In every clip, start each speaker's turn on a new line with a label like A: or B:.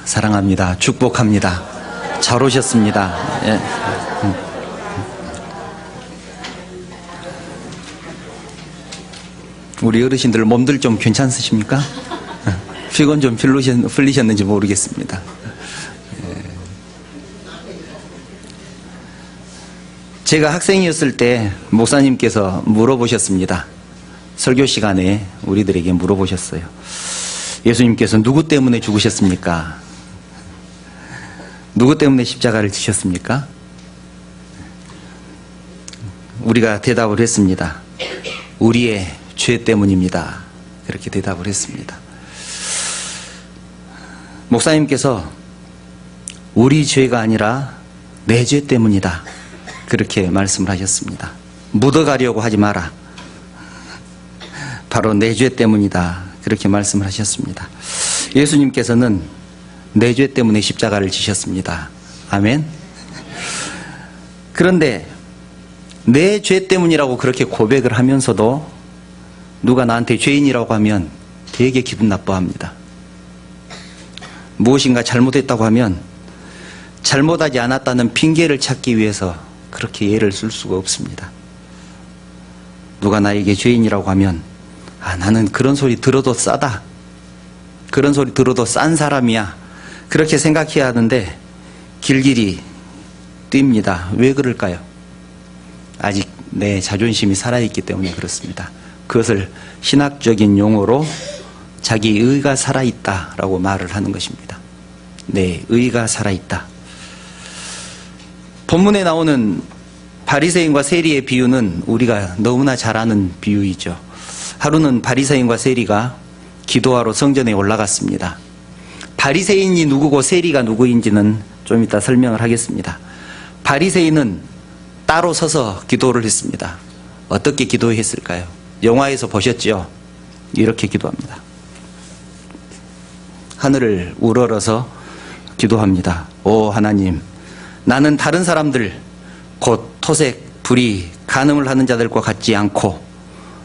A: 사랑합니다. 축복합니다. 잘 오셨습니다. 예. 우리 어르신들 몸들 좀 괜찮으십니까? 피곤 좀 풀리셨는지 모르겠습니다. 제가 학생이었을 때 목사님께서 물어보셨습니다. 설교 시간에 우리들에게 물어보셨어요. 예수님께서 누구 때문에 죽으셨습니까? 누구 때문에 십자가를 지셨습니까? 우리가 대답을 했습니다. 우리의 죄 때문입니다. 그렇게 대답을 했습니다. 목사님께서 우리 죄가 아니라 내 죄 때문이다. 그렇게 말씀을 하셨습니다. 묻어가려고 하지 마라. 바로 내 죄 때문이다. 그렇게 말씀을 하셨습니다. 예수님께서는 내 죄 때문에 십자가를 지셨습니다. 아멘. 그런데 내 죄 때문이라고 그렇게 고백을 하면서도 누가 나한테 죄인이라고 하면 되게 기분 나빠합니다. 무엇인가 잘못했다고 하면 잘못하지 않았다는 핑계를 찾기 위해서 그렇게 예를 쓸 수가 없습니다. 누가 나에게 죄인이라고 하면 나는 그런 소리 들어도 싸다. 그런 소리 들어도 싼 사람이야. 그렇게 생각해야 하는데 길길이 뜁니다. 왜 그럴까요? 아직 내 자존심이 살아있기 때문에 그렇습니다. 그것을 신학적인 용어로 자기 의가 살아있다라고 말을 하는 것입니다. 내 의가 살아있다. 본문에 나오는 바리새인과 세리의 비유는 우리가 너무나 잘 아는 비유이죠. 하루는 바리새인과 세리가 기도하러 성전에 올라갔습니다. 바리새인이 누구고 세리가 누구인지는 좀 이따 설명을 하겠습니다. 바리새인은 따로 서서 기도를 했습니다. 어떻게 기도했을까요? 영화에서 보셨죠? 이렇게 기도합니다. 하늘을 우러러서 기도합니다. 오 하나님, 나는 다른 사람들 곧 토색, 불의, 간음을 하는 자들과 같지 않고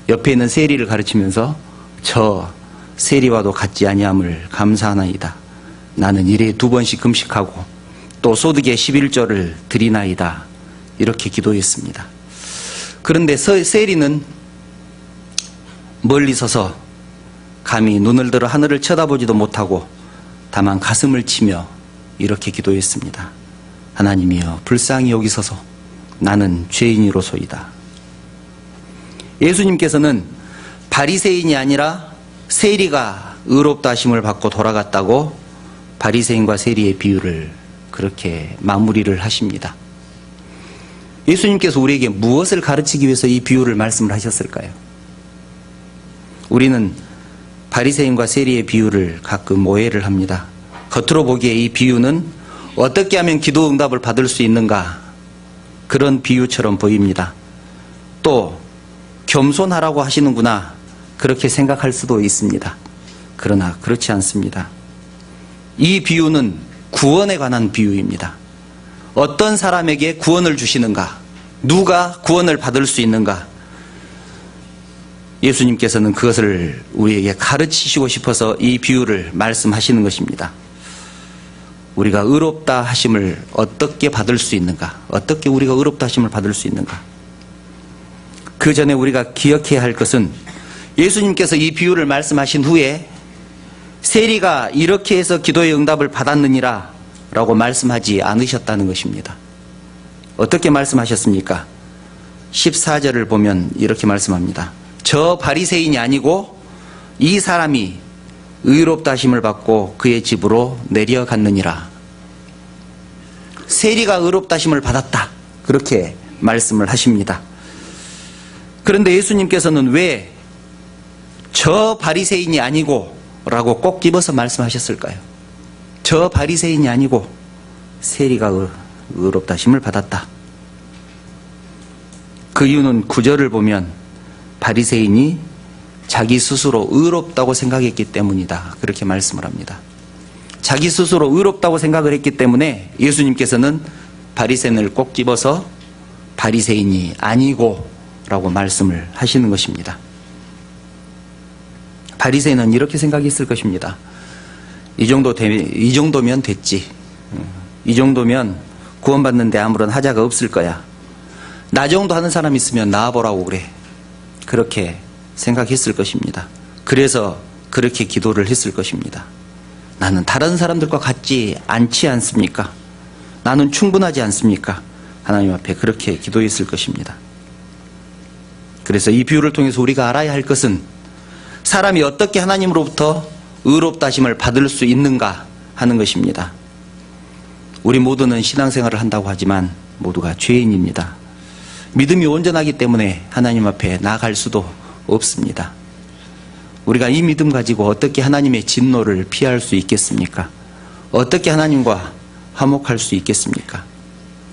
A: 옆에 있는 세리를 가르치면서 저 세리와도 같지 아니함을 감사하나이다. 나는 일에 2번씩 금식하고 또 소득의 11조를 드리나이다. 이렇게 기도했습니다. 그런데 세리는 멀리 서서 감히 눈을 들어 하늘을 쳐다보지도 못하고 다만 가슴을 치며 이렇게 기도했습니다. 하나님이여 불쌍히 여기소서. 나는 죄인이로소이다. 예수님께서는 바리새인이 아니라 세리가 의롭다 하심을 받고 돌아갔다고 바리새인과 세리의 비유를 그렇게 마무리를 하십니다. 예수님께서 우리에게 무엇을 가르치기 위해서 이 비유를 말씀을 하셨을까요? 우리는 바리새인과 세리의 비유를 가끔 오해를 합니다. 겉으로 보기에 이 비유는 어떻게 하면 기도 응답을 받을 수 있는가, 그런 비유처럼 보입니다. 또 겸손하라고 하시는구나, 그렇게 생각할 수도 있습니다. 그러나 그렇지 않습니다. 이 비유는 구원에 관한 비유입니다. 어떤 사람에게 구원을 주시는가, 누가 구원을 받을 수 있는가, 예수님께서는 그것을 우리에게 가르치시고 싶어서 이 비유를 말씀하시는 것입니다. 우리가 의롭다 하심을 어떻게 받을 수 있는가, 어떻게 우리가 의롭다 하심을 받을 수 있는가. 그 전에 우리가 기억해야 할 것은 예수님께서 이 비유를 말씀하신 후에 세리가 이렇게 해서 기도의 응답을 받았느니라 라고 말씀하지 않으셨다는 것입니다. 어떻게 말씀하셨습니까? 14절을 보면 이렇게 말씀합니다. 저 바리새인이 아니고 이 사람이 의롭다 하심을 받고 그의 집으로 내려갔느니라. 세리가 의롭다 하심을 받았다, 그렇게 말씀을 하십니다. 그런데 예수님께서는 왜 저 바리새인이 아니고 라고 꼭 집어서 말씀하셨을까요? 저 바리새인이 아니고 세리가 의롭다 하심을 받았다. 그 이유는 9절을 보면 바리새인이 자기 스스로 의롭다고 생각했기 때문이다, 그렇게 말씀을 합니다. 자기 스스로 의롭다고 생각을 했기 때문에 예수님께서는 바리새인을 꼭 집어서 바리새인이 아니고 라고 말씀을 하시는 것입니다. 바리새인은 이렇게 생각했을 것입니다. 이 정도면 됐지. 이 정도면 구원받는데 아무런 하자가 없을 거야. 나 정도 하는 사람 있으면 나와보라고 그래. 그렇게 생각했을 것입니다. 그래서 그렇게 기도를 했을 것입니다. 나는 다른 사람들과 같지 않지 않습니까? 나는 충분하지 않습니까? 하나님 앞에 그렇게 기도했을 것입니다. 그래서 이 비유를 통해서 우리가 알아야 할 것은 사람이 어떻게 하나님으로부터 의롭다 하심을 받을 수 있는가 하는 것입니다. 우리 모두는 신앙생활을 한다고 하지만 모두가 죄인입니다. 믿음이 온전하기 때문에 하나님 앞에 나아갈 수도 없습니다. 우리가 이 믿음 가지고 어떻게 하나님의 진노를 피할 수 있겠습니까? 어떻게 하나님과 화목할 수 있겠습니까?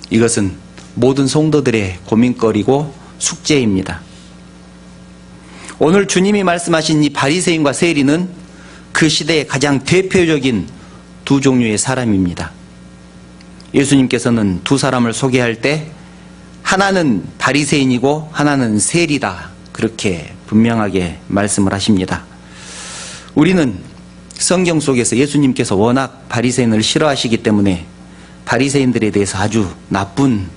A: 이것은 모든 성도들의 고민거리고 숙제입니다. 오늘 주님이 말씀하신 이 바리새인과 세리는 그 시대의 가장 대표적인 두 종류의 사람입니다. 예수님께서는 두 사람을 소개할 때 하나는 바리새인이고 하나는 세리다, 그렇게 분명하게 말씀을 하십니다. 우리는 성경 속에서 예수님께서 워낙 바리새인을 싫어하시기 때문에 바리새인들에 대해서 아주 나쁜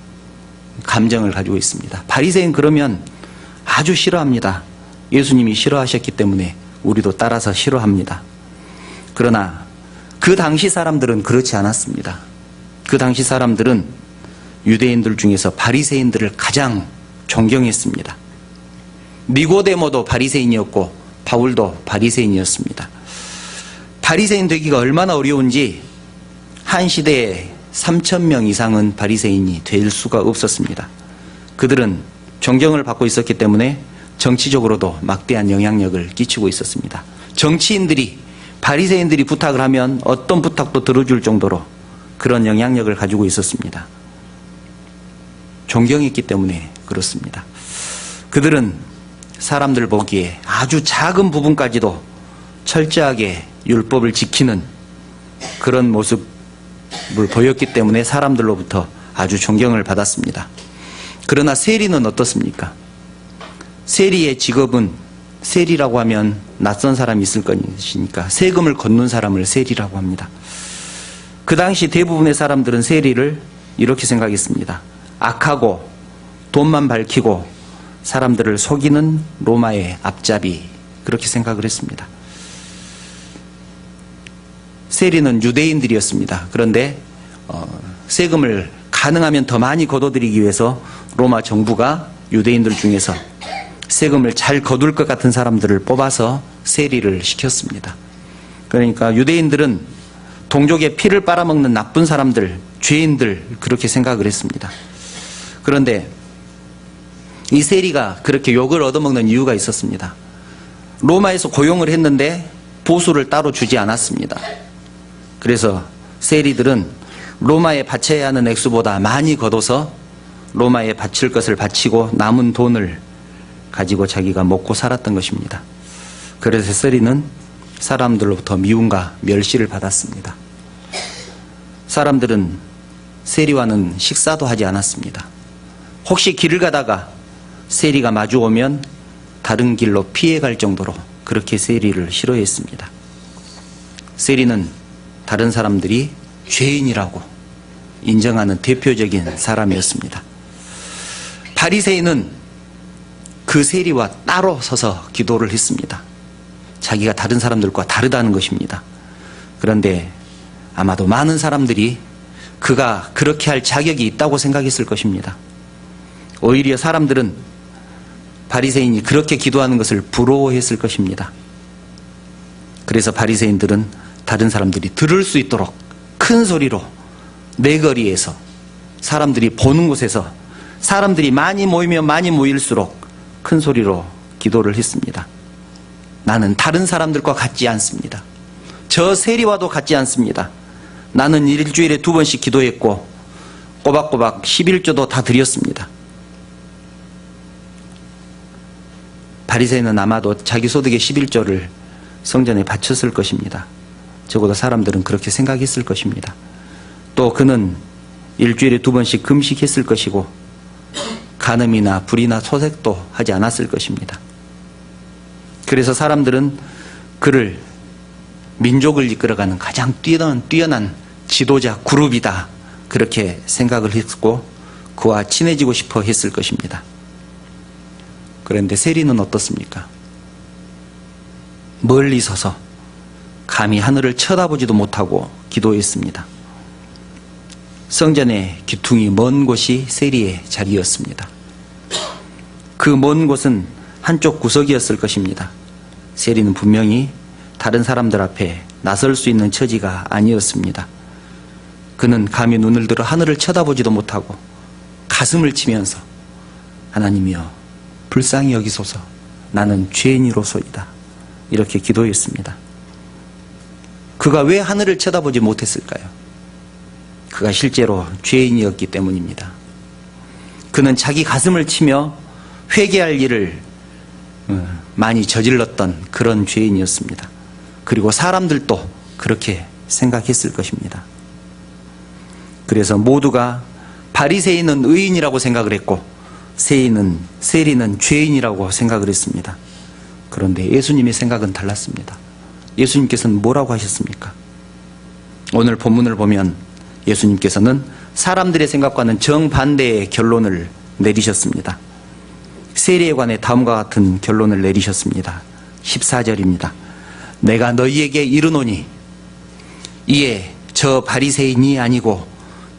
A: 감정을 가지고 있습니다. 바리새인 그러면 아주 싫어합니다. 예수님이 싫어하셨기 때문에 우리도 따라서 싫어합니다. 그러나 그 당시 사람들은 그렇지 않았습니다. 그 당시 사람들은 유대인들 중에서 바리새인들을 가장 존경했습니다. 니고데모도 바리새인이었고 바울도 바리새인이었습니다. 바리새인 되기가 얼마나 어려운지 한 시대에 3,000명 이상은 바리새인이 될 수가 없었습니다. 그들은 존경을 받고 있었기 때문에 정치적으로도 막대한 영향력을 끼치고 있었습니다. 정치인들이 바리새인들이 부탁을 하면 어떤 부탁도 들어줄 정도로 그런 영향력을 가지고 있었습니다. 존경했기 때문에 그렇습니다. 그들은 사람들 보기에 아주 작은 부분까지도 철저하게 율법을 지키는 그런 모습을 보였기 때문에 사람들로부터 아주 존경을 받았습니다. 그러나 세리는 어떻습니까? 세리의 직업은, 세리라고 하면 낯선 사람이 있을 것이니까 세금을 걷는 사람을 세리라고 합니다. 그 당시 대부분의 사람들은 세리를 이렇게 생각했습니다. 악하고 돈만 밝히고 사람들을 속이는 로마의 앞잡이, 그렇게 생각을 했습니다. 세리는 유대인들이었습니다. 그런데 세금을 가능하면 더 많이 거둬들이기 위해서 로마 정부가 유대인들 중에서 세금을 잘 거둘 것 같은 사람들을 뽑아서 세리를 시켰습니다. 그러니까 유대인들은 동족의 피를 빨아먹는 나쁜 사람들, 죄인들, 그렇게 생각을 했습니다. 그런데 이 세리가 그렇게 욕을 얻어먹는 이유가 있었습니다. 로마에서 고용을 했는데 보수를 따로 주지 않았습니다. 그래서 세리들은 로마에 바쳐야 하는 액수보다 많이 걷어서 로마에 바칠 것을 바치고 남은 돈을 가지고 자기가 먹고 살았던 것입니다. 그래서 세리는 사람들로부터 미움과 멸시를 받았습니다. 사람들은 세리와는 식사도 하지 않았습니다. 혹시 길을 가다가 세리가 마주오면 다른 길로 피해갈 정도로 그렇게 세리를 싫어했습니다. 세리는 다른 사람들이 죄인이라고 인정하는 대표적인 사람이었습니다. 바리새인은 그 세리와 따로 서서 기도를 했습니다. 자기가 다른 사람들과 다르다는 것입니다. 그런데 아마도 많은 사람들이 그가 그렇게 할 자격이 있다고 생각했을 것입니다. 오히려 사람들은 바리새인이 그렇게 기도하는 것을 부러워했을 것입니다. 그래서 바리새인들은 다른 사람들이 들을 수 있도록 큰 소리로 내거리에서 사람들이 보는 곳에서 사람들이 많이 모이면 많이 모일수록 큰 소리로 기도를 했습니다. 나는 다른 사람들과 같지 않습니다. 저 세리와도 같지 않습니다. 나는 일주일에 2번씩 기도했고 꼬박꼬박 11조도 다 드렸습니다. 바리새인은 아마도 자기 소득의 11조를 성전에 바쳤을 것입니다. 적어도 사람들은 그렇게 생각했을 것입니다. 또 그는 일주일에 2번씩 금식했을 것이고 간음이나 불이나 소색도 하지 않았을 것입니다. 그래서 사람들은 그를 민족을 이끌어가는 가장 뛰어난 지도자 그룹이다. 그렇게 생각을 했고 그와 친해지고 싶어 했을 것입니다. 그런데 세리는 어떻습니까? 멀리 서서 감히 하늘을 쳐다보지도 못하고 기도했습니다. 성전의 귀퉁이 먼 곳이 세리의 자리였습니다. 그 먼 곳은 한쪽 구석이었을 것입니다. 세리는 분명히 다른 사람들 앞에 나설 수 있는 처지가 아니었습니다. 그는 감히 눈을 들어 하늘을 쳐다보지도 못하고 가슴을 치면서 하나님이여 불쌍히 여기소서 나는 죄인이로소이다. 이렇게 기도했습니다. 그가 왜 하늘을 쳐다보지 못했을까요? 그가 실제로 죄인이었기 때문입니다. 그는 자기 가슴을 치며 회개할 일을 많이 저질렀던 그런 죄인이었습니다. 그리고 사람들도 그렇게 생각했을 것입니다. 그래서 모두가 바리새인은 의인이라고 생각을 했고 세리는 죄인이라고 생각을 했습니다. 그런데 예수님의 생각은 달랐습니다. 예수님께서는 뭐라고 하셨습니까? 오늘 본문을 보면 예수님께서는 사람들의 생각과는 정반대의 결론을 내리셨습니다. 세리에 관해 다음과 같은 결론을 내리셨습니다. 14절입니다. 내가 너희에게 이르노니 이에 저 바리새인이 아니고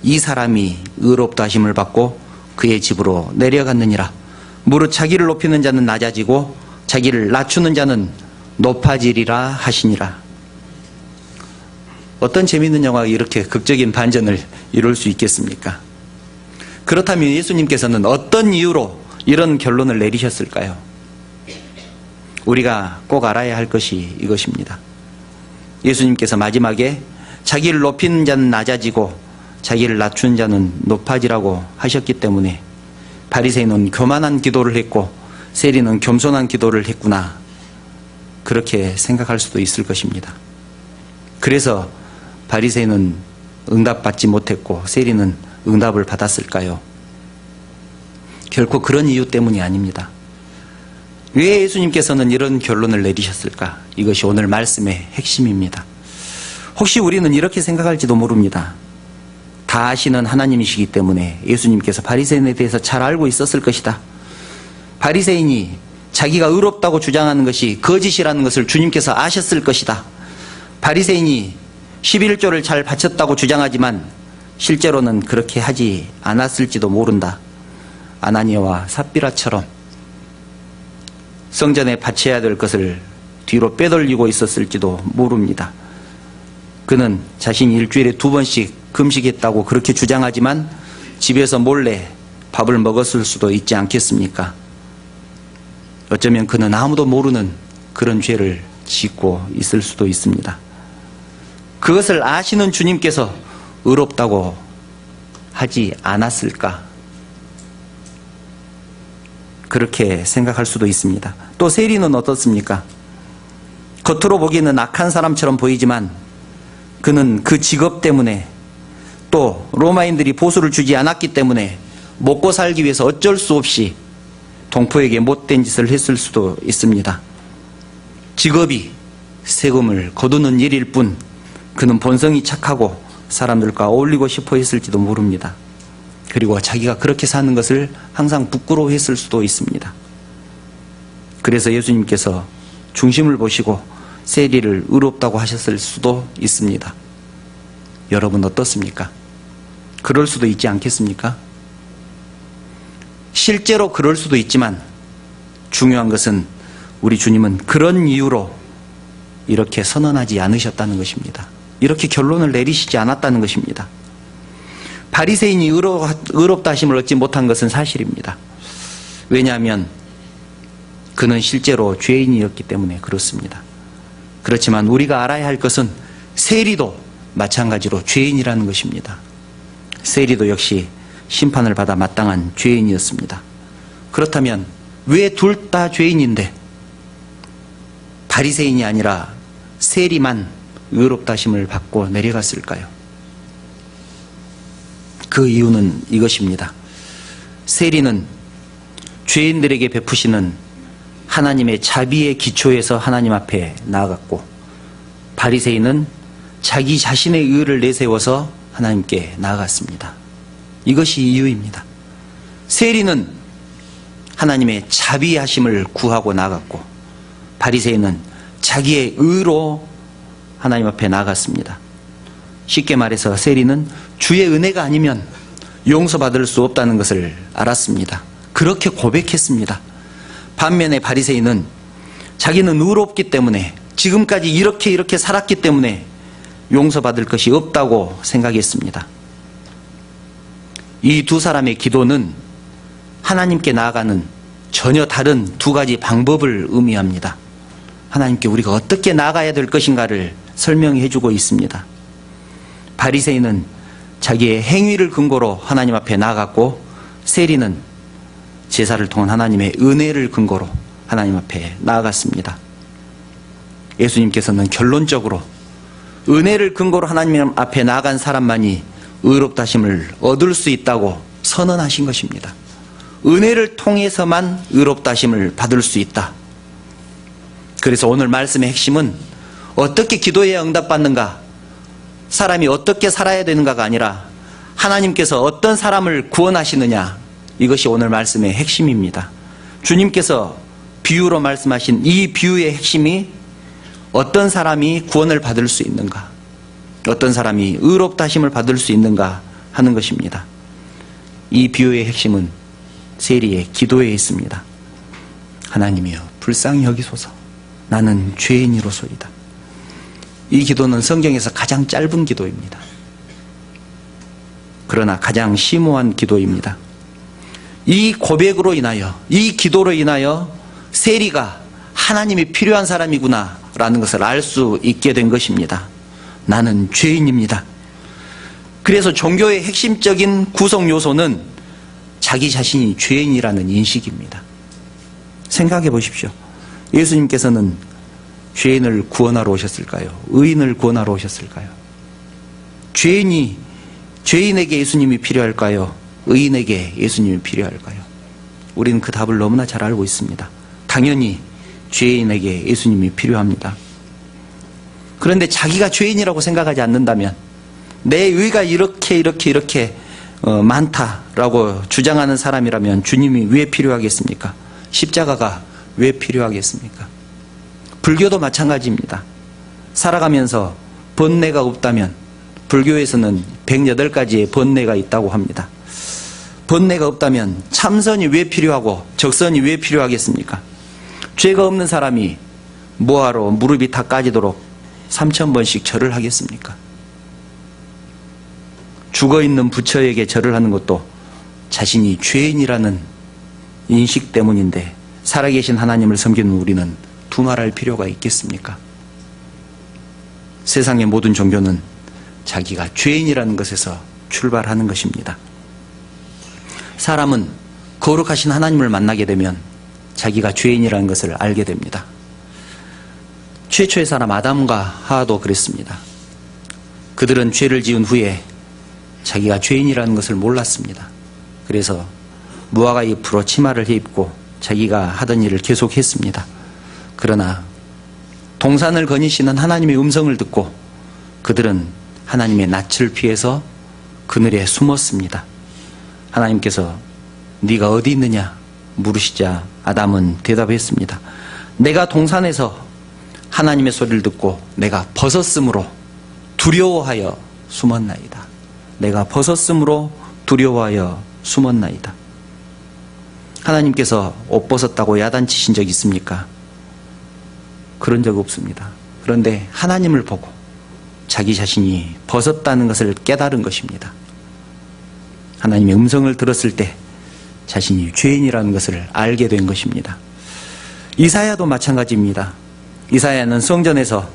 A: 이 사람이 의롭다 하심을 받고 그의 집으로 내려갔느니라. 무릇 자기를 높이는 자는 낮아지고 자기를 낮추는 자는 높아지리라 하시니라. 어떤 재미있는 영화가 이렇게 극적인 반전을 이룰 수 있겠습니까? 그렇다면 예수님께서는 어떤 이유로 이런 결론을 내리셨을까요? 우리가 꼭 알아야 할 것이 이것입니다. 예수님께서 마지막에 자기를 높이는 자는 낮아지고 자기를 낮춘 자는 높아지라고 하셨기 때문에 바리새인은 교만한 기도를 했고 세리는 겸손한 기도를 했구나, 그렇게 생각할 수도 있을 것입니다. 그래서 바리새인은 응답받지 못했고 세리는 응답을 받았을까요? 결코 그런 이유 때문이 아닙니다. 왜 예수님께서는 이런 결론을 내리셨을까? 이것이 오늘 말씀의 핵심입니다. 혹시 우리는 이렇게 생각할지도 모릅니다. 다 아시는 하나님이시기 때문에 예수님께서 바리새인에 대해서 잘 알고 있었을 것이다. 바리새인이 자기가 의롭다고 주장하는 것이 거짓이라는 것을 주님께서 아셨을 것이다. 바리새인이 11조를 잘 바쳤다고 주장하지만 실제로는 그렇게 하지 않았을지도 모른다. 아나니아와 삽비라처럼 성전에 바쳐야 될 것을 뒤로 빼돌리고 있었을지도 모릅니다. 그는 자신이 일주일에 2번씩 금식했다고 그렇게 주장하지만 집에서 몰래 밥을 먹었을 수도 있지 않겠습니까? 어쩌면 그는 아무도 모르는 그런 죄를 짓고 있을 수도 있습니다. 그것을 아시는 주님께서 의롭다고 하지 않았을까? 그렇게 생각할 수도 있습니다. 또 세리는 어떻습니까? 겉으로 보기에는 악한 사람처럼 보이지만 그는 그 직업 때문에 또 로마인들이 보수를 주지 않았기 때문에 먹고 살기 위해서 어쩔 수 없이 동포에게 못된 짓을 했을 수도 있습니다. 직업이 세금을 거두는 일일 뿐 그는 본성이 착하고 사람들과 어울리고 싶어 했을지도 모릅니다. 그리고 자기가 그렇게 사는 것을 항상 부끄러워했을 수도 있습니다. 그래서 예수님께서 중심을 보시고 세리를 의롭다고 하셨을 수도 있습니다. 여러분 어떻습니까? 그럴 수도 있지 않겠습니까? 실제로 그럴 수도 있지만 중요한 것은 우리 주님은 그런 이유로 이렇게 선언하지 않으셨다는 것입니다. 이렇게 결론을 내리시지 않았다는 것입니다. 바리새인이 의롭다 하심을 얻지 못한 것은 사실입니다. 왜냐하면 그는 실제로 죄인이었기 때문에 그렇습니다. 그렇지만 우리가 알아야 할 것은 세리도 마찬가지로 죄인이라는 것입니다. 세리도 역시 심판을 받아 마땅한 죄인이었습니다. 그렇다면 왜 둘 다 죄인인데 바리새인이 아니라 세리만 의롭다 하심을 받고 내려갔을까요? 그 이유는 이것입니다. 세리는 죄인들에게 베푸시는 하나님의 자비의 기초에서 하나님 앞에 나아갔고 바리새인은 자기 자신의 의를 내세워서 하나님께 나아갔습니다. 이것이 이유입니다. 세리는 하나님의 자비하심을 구하고 나아갔고 바리새인은 자기의 의로 하나님 앞에 나아갔습니다. 쉽게 말해서 세리는 주의 은혜가 아니면 용서받을 수 없다는 것을 알았습니다. 그렇게 고백했습니다. 반면에 바리새인은 자기는 의롭기 때문에 지금까지 이렇게 살았기 때문에 용서받을 것이 없다고 생각했습니다. 이 두 사람의 기도는 하나님께 나아가는 전혀 다른 두 가지 방법을 의미합니다. 하나님께 우리가 어떻게 나아가야 될 것인가를 설명해 주고 있습니다. 바리새인은 자기의 행위를 근거로 하나님 앞에 나아갔고 세리는 제사를 통한 하나님의 은혜를 근거로 하나님 앞에 나아갔습니다. 예수님께서는 결론적으로 은혜를 근거로 하나님 앞에 나아간 사람만이 의롭다 하심을 얻을 수 있다고 선언하신 것입니다. 은혜를 통해서만 의롭다 하심을 받을 수 있다. 그래서 오늘 말씀의 핵심은 어떻게 기도해야 응답받는가, 사람이 어떻게 살아야 되는가가 아니라 하나님께서 어떤 사람을 구원하시느냐, 이것이 오늘 말씀의 핵심입니다. 주님께서 비유로 말씀하신 이 비유의 핵심이 어떤 사람이 구원을 받을 수 있는가, 어떤 사람이 의롭다 하심을 받을 수 있는가 하는 것입니다. 이 비유의 핵심은 세리의 기도에 있습니다. 하나님이여 불쌍히 여기소서, 나는 죄인이로소이다. 이 기도는 성경에서 가장 짧은 기도입니다. 그러나 가장 심오한 기도입니다. 이 고백으로 인하여, 이 기도로 인하여 세리가 하나님이 필요한 사람이구나 라는 것을 알 수 있게 된 것입니다. 나는 죄인입니다. 그래서 종교의 핵심적인 구성 요소는 자기 자신이 죄인이라는 인식입니다. 생각해 보십시오. 예수님께서는 죄인을 구원하러 오셨을까요? 의인을 구원하러 오셨을까요? 죄인에게 예수님이 필요할까요? 의인에게 예수님이 필요할까요? 우리는 그 답을 너무나 잘 알고 있습니다. 당연히 죄인에게 예수님이 필요합니다. 그런데 자기가 죄인이라고 생각하지 않는다면, 내 의가 이렇게 많다라고 주장하는 사람이라면 주님이 왜 필요하겠습니까? 십자가가 왜 필요하겠습니까? 불교도 마찬가지입니다. 살아가면서 번뇌가 없다면, 불교에서는 108가지의 번뇌가 있다고 합니다. 번뇌가 없다면 참선이 왜 필요하고 적선이 왜 필요하겠습니까? 죄가 없는 사람이 뭐하러 무릎이 다 까지도록 3000번씩 절을 하겠습니까? 죽어있는 부처에게 절을 하는 것도 자신이 죄인이라는 인식 때문인데, 살아계신 하나님을 섬기는 우리는 두말할 필요가 있겠습니까? 세상의 모든 종교는 자기가 죄인이라는 것에서 출발하는 것입니다. 사람은 거룩하신 하나님을 만나게 되면 자기가 죄인이라는 것을 알게 됩니다. 최초의 사람 아담과 하와도 그랬습니다. 그들은 죄를 지은 후에 자기가 죄인이라는 것을 몰랐습니다. 그래서 무화과 잎으로 치마를 입고 자기가 하던 일을 계속했습니다. 그러나 동산을 거니시는 하나님의 음성을 듣고 그들은 하나님의 낯을 피해서 그늘에 숨었습니다. 하나님께서 네가 어디 있느냐 물으시자 아담은 대답했습니다. 내가 동산에서 하나님의 소리를 듣고 내가 벗었으므로 두려워하여 숨었나이다. 내가 벗었으므로 두려워하여 숨었나이다. 하나님께서 옷 벗었다고 야단치신 적 있습니까? 그런 적 없습니다. 그런데 하나님을 보고 자기 자신이 벗었다는 것을 깨달은 것입니다. 하나님의 음성을 들었을 때 자신이 죄인이라는 것을 알게 된 것입니다. 이사야도 마찬가지입니다. 이사야는 성전에서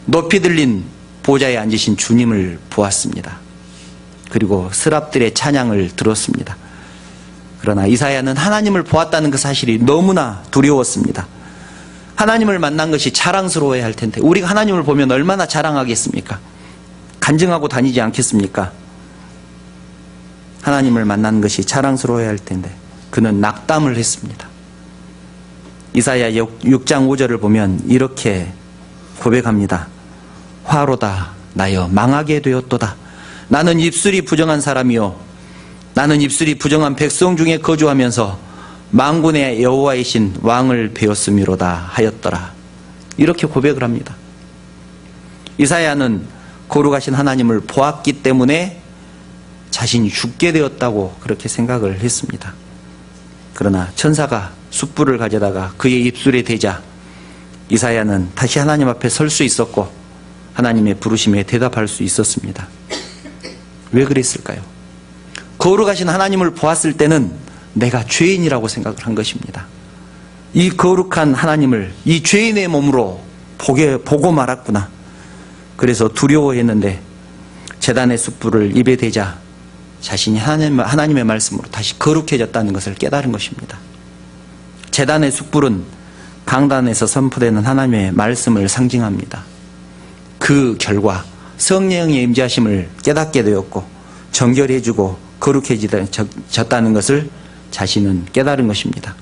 A: 높이 들린 보좌에 앉으신 주님을 보았습니다. 그리고 스랍들의 찬양을 들었습니다. 그러나 이사야는 하나님을 보았다는 그 사실이 너무나 두려웠습니다. 하나님을 만난 것이 자랑스러워야 할 텐데 우리가 하나님을 보면 얼마나 자랑하겠습니까? 간증하고 다니지 않겠습니까? 하나님을 만난 것이 자랑스러워야 할 텐데 그는 낙담을 했습니다. 이사야 6장 5절을 보면 이렇게 고백합니다. 화로다 나여 망하게 되었도다. 나는 입술이 부정한 사람이요 나는 입술이 부정한 백성 중에 거주하면서 만군의 여호와이신 왕을 배웠음이로다 하였더라. 이렇게 고백을 합니다. 이사야는 거룩하신 하나님을 보았기 때문에 자신이 죽게 되었다고 그렇게 생각을 했습니다. 그러나 천사가 숯불을 가져다가 그의 입술에 대자 이사야는 다시 하나님 앞에 설 수 있었고 하나님의 부르심에 대답할 수 있었습니다. 왜 그랬을까요? 거룩하신 하나님을 보았을 때는 내가 죄인이라고 생각을 한 것입니다. 이 거룩한 하나님을 이 죄인의 몸으로 보고 말았구나. 그래서 두려워했는데 제단의 숯불을 입에 대자 자신이 하나님의 말씀으로 다시 거룩해졌다는 것을 깨달은 것입니다. 제단의 숯불은 강단에서 선포되는 하나님의 말씀을 상징합니다. 그 결과 성령의 임재하심을 깨닫게 되었고 정결해지고 거룩해졌다는 것을 자신은 깨달은 것입니다.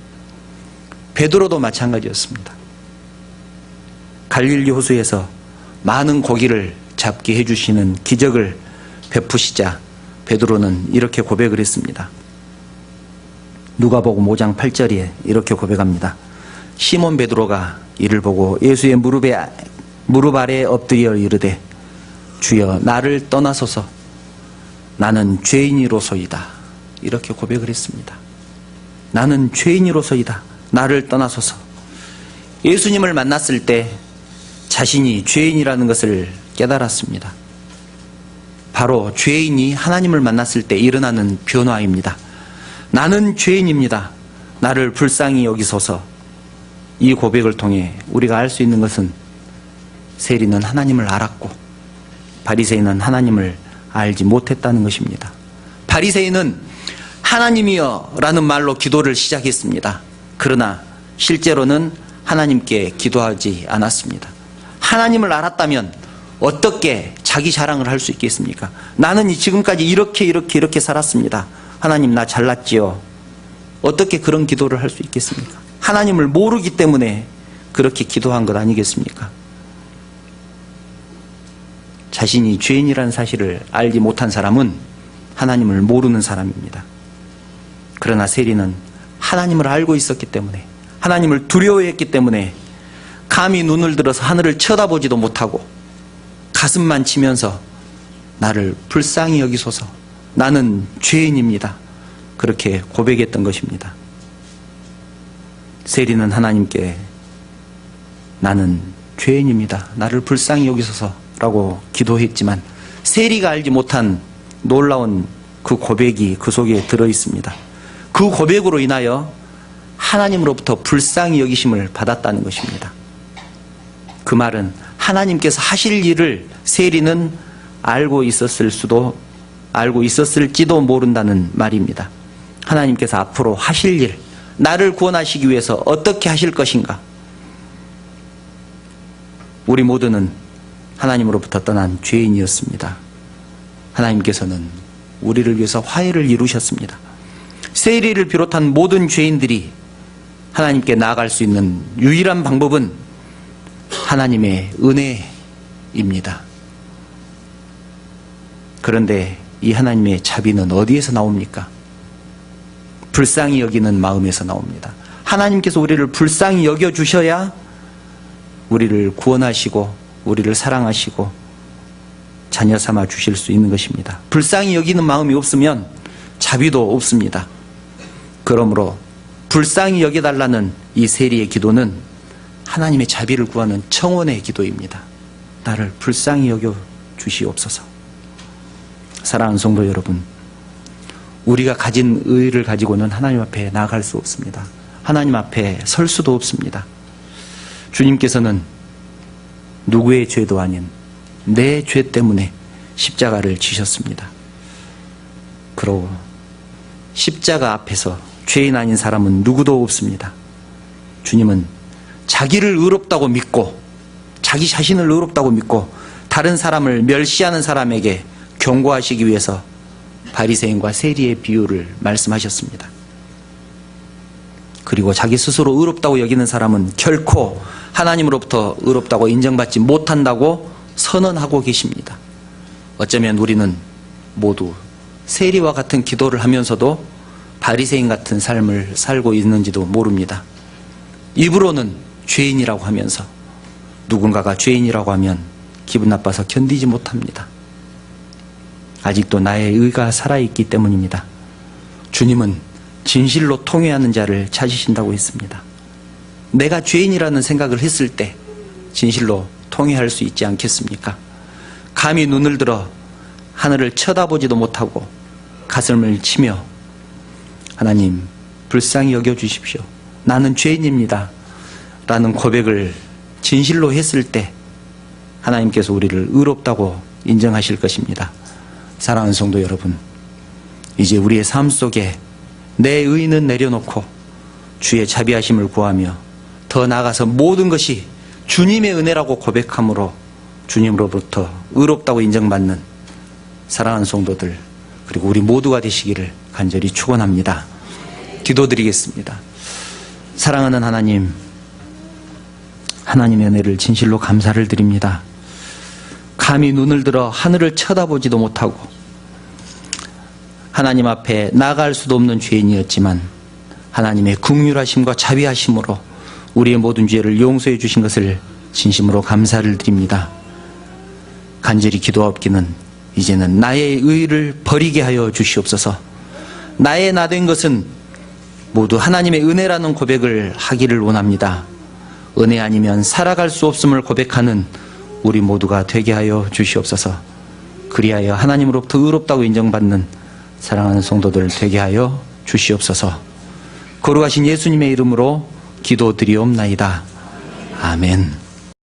A: 베드로도 마찬가지였습니다. 갈릴리 호수에서 많은 고기를 잡게 해주시는 기적을 베푸시자 베드로는 이렇게 고백을 했습니다. 누가복음 5장 8절에 이렇게 고백합니다. 시몬 베드로가 이를 보고 예수의 무릎 아래에 엎드려 이르되 주여 나를 떠나소서 나는 죄인이로소이다. 이렇게 고백을 했습니다. 나는 죄인이로소이다. 나를 떠나소서. 예수님을 만났을 때 자신이 죄인이라는 것을 깨달았습니다. 바로 죄인이 하나님을 만났을 때 일어나는 변화입니다. 나는 죄인입니다. 나를 불쌍히 여기소서. 이 고백을 통해 우리가 알 수 있는 것은 세리는 하나님을 알았고 바리새인은 하나님을 알지 못했다는 것입니다. 바리새인은 하나님이여 라는 말로 기도를 시작했습니다. 그러나 실제로는 하나님께 기도하지 않았습니다. 하나님을 알았다면 어떻게 자기 자랑을 할 수 있겠습니까? 나는 지금까지 이렇게 살았습니다. 하나님 나 잘났지요. 어떻게 그런 기도를 할 수 있겠습니까? 하나님을 모르기 때문에 그렇게 기도한 것 아니겠습니까? 자신이 죄인이라는 사실을 알지 못한 사람은 하나님을 모르는 사람입니다. 그러나 세리는 하나님을 알고 있었기 때문에 하나님을 두려워했기 때문에 감히 눈을 들어서 하늘을 쳐다보지도 못하고 가슴만 치면서 나를 불쌍히 여기소서 나는 죄인입니다. 그렇게 고백했던 것입니다. 세리는 하나님께 나는 죄인입니다. 나를 불쌍히 여기소서 라고 기도했지만 세리가 알지 못한 놀라운 그 고백이 그 속에 들어있습니다. 그 고백으로 인하여 하나님으로부터 불쌍히 여기심을 받았다는 것입니다. 그 말은 하나님께서 하실 일을 세리는 알고 있었을지도 모른다는 말입니다. 하나님께서 앞으로 하실 일, 나를 구원하시기 위해서 어떻게 하실 것인가? 우리 모두는 하나님으로부터 떠난 죄인이었습니다. 하나님께서는 우리를 위해서 화해를 이루셨습니다. 세리를 비롯한 모든 죄인들이 하나님께 나아갈 수 있는 유일한 방법은 하나님의 은혜입니다. 그런데 이 하나님의 자비는 어디에서 나옵니까? 불쌍히 여기는 마음에서 나옵니다. 하나님께서 우리를 불쌍히 여겨주셔야 우리를 구원하시고 우리를 사랑하시고 자녀 삼아 주실 수 있는 것입니다. 불쌍히 여기는 마음이 없으면 자비도 없습니다. 그러므로 불쌍히 여겨달라는 이 세리의 기도는 하나님의 자비를 구하는 청원의 기도입니다. 나를 불쌍히 여겨 주시옵소서. 사랑하는 성도 여러분, 우리가 가진 의의를 가지고는 하나님 앞에 나아갈 수 없습니다. 하나님 앞에 설 수도 없습니다. 주님께서는 누구의 죄도 아닌 내 죄 때문에 십자가를 지셨습니다. 그러고 십자가 앞에서 죄인 아닌 사람은 누구도 없습니다. 주님은 자기를 의롭다고 믿고 자기 자신을 의롭다고 믿고 다른 사람을 멸시하는 사람에게 경고하시기 위해서 바리새인과 세리의 비유를 말씀하셨습니다. 그리고 자기 스스로 의롭다고 여기는 사람은 결코 하나님으로부터 의롭다고 인정받지 못한다고 선언하고 계십니다. 어쩌면 우리는 모두 세리와 같은 기도를 하면서도 바리새인 같은 삶을 살고 있는지도 모릅니다. 입으로는 죄인이라고 하면서 누군가가 죄인이라고 하면 기분 나빠서 견디지 못합니다. 아직도 나의 의가 살아있기 때문입니다. 주님은 진실로 통회하는 자를 찾으신다고 했습니다. 내가 죄인이라는 생각을 했을 때 진실로 통회할 수 있지 않겠습니까? 감히 눈을 들어 하늘을 쳐다보지도 못하고 가슴을 치며 하나님 불쌍히 여겨주십시오. 나는 죄인입니다. 라는 고백을 진실로 했을 때 하나님께서 우리를 의롭다고 인정하실 것입니다. 사랑하는 성도 여러분, 이제 우리의 삶 속에 내 의는 내려놓고 주의 자비하심을 구하며 더 나아가서 모든 것이 주님의 은혜라고 고백함으로 주님으로부터 의롭다고 인정받는 사랑하는 성도들 그리고 우리 모두가 되시기를 간절히 축원합니다. 기도드리겠습니다. 사랑하는 하나님, 하나님의 은혜를 진실로 감사를 드립니다. 감히 눈을 들어 하늘을 쳐다보지도 못하고 하나님 앞에 나아갈 수도 없는 죄인이었지만 하나님의 긍휼하심과 자비하심으로 우리의 모든 죄를 용서해 주신 것을 진심으로 감사를 드립니다. 간절히 기도하옵기는 이제는 나의 의를 버리게 하여 주시옵소서. 나의 나 된 것은 모두 하나님의 은혜라는 고백을 하기를 원합니다. 은혜 아니면 살아갈 수 없음을 고백하는 우리 모두가 되게 하여 주시옵소서. 그리하여 하나님으로부터 의롭다고 인정받는 사랑하는 성도들 되게 하여 주시옵소서. 거룩하신 예수님의 이름으로 기도드리옵나이다. 아멘.